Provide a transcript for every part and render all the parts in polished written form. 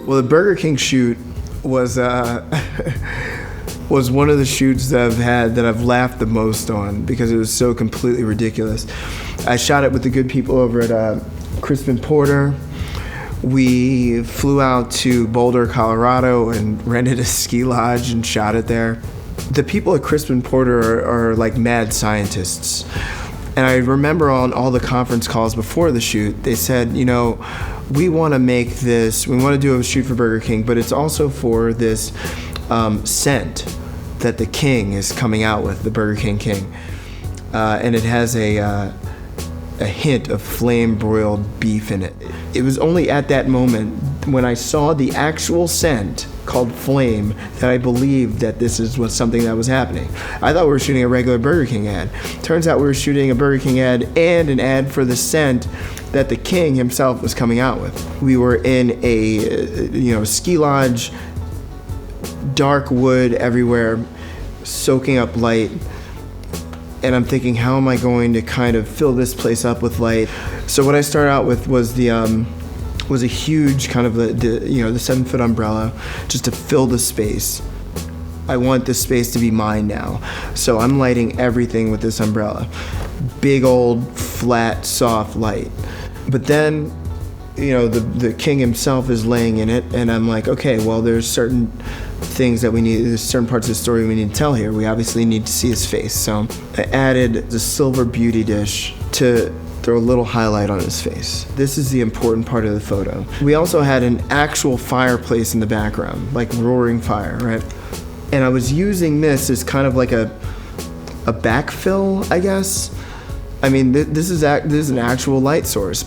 Well, the Burger King shoot was was one of the shoots that I've had that I've laughed the most on because it was so completely ridiculous. I shot it with the good people over at Crispin Porter. We flew out to Boulder, Colorado and rented a ski lodge and shot it there. The people at Crispin Porter are like mad scientists. And I remember on all the conference calls before the shoot, they said, you know, we want to make this, we want to do a shoot for Burger King, but it's also for this scent that the King is coming out with, the Burger King. And it has a hint of flame-broiled beef in it. It was only at that moment when I saw the actual scent called Flame that I believed that this was something that was happening. I thought we were shooting a regular Burger King ad. Turns out we were shooting a Burger King ad and an ad for the scent that the King himself was coming out with. We were in a ski lodge, dark wood everywhere, soaking up light. And I'm thinking, how am I going to kind of fill this place up with light? So what I started out with was was a huge kind of the 7-foot umbrella just to fill the space. I want this space to be mine now. So I'm lighting everything with this umbrella. Big old flat soft light. But then, the King himself is laying in it and I'm like, okay, well there's certain things that there's certain parts of the story we need to tell here. We obviously need to see his face. So I added the silver beauty dish to throw a little highlight on his face. This is the important part of the photo. We also had an actual fireplace in the background, like roaring fire, right? And I was using this as kind of like a backfill, I guess. I mean, this is an actual light source,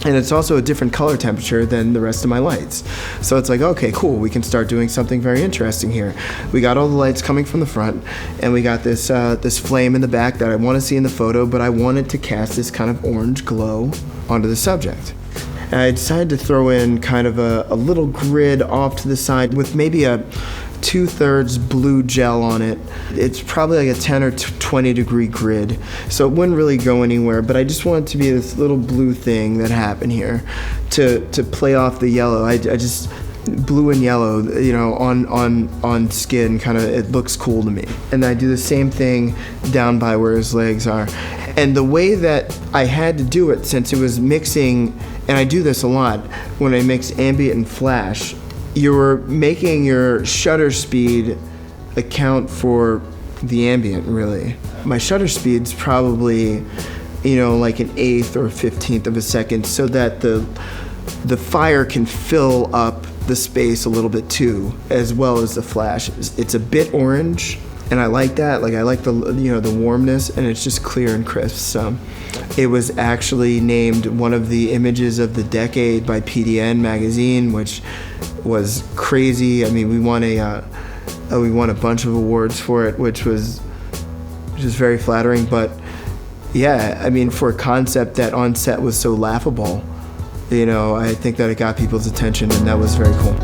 and it's also a different color temperature than the rest of my lights. So it's like, okay, cool, we can start doing something very interesting here. We got all the lights coming from the front, and we got this flame in the back that I want to see in the photo, but I wanted to cast this kind of orange glow onto the subject. And I decided to throw in kind of a little grid off to the side with maybe a 2/3 blue gel on it. It's probably like a 10 or 20 degree grid, so it wouldn't really go anywhere, but I just want it to be this little blue thing that happened here to play off the yellow. I just blue and yellow, on skin, kind of, it looks cool to me. And I do the same thing down by where his legs are. And the way that I had to do it, since it was mixing, and I do this a lot when I mix ambient and flash, you're making your shutter speed account for the ambient, really. My shutter speed's probably, like an 1/8 or 1/15 of a second, so that the fire can fill up the space a little bit too, as well as the flash. It's a bit orange, and I like that. Like, I like the warmness, and it's just clear and crisp. So it was actually named one of the images of the decade by PDN magazine, which was crazy. I mean, we won a bunch of awards for it, which was just very flattering. But yeah, I mean, for a concept that on set was so laughable, I think that it got people's attention, and that was very cool.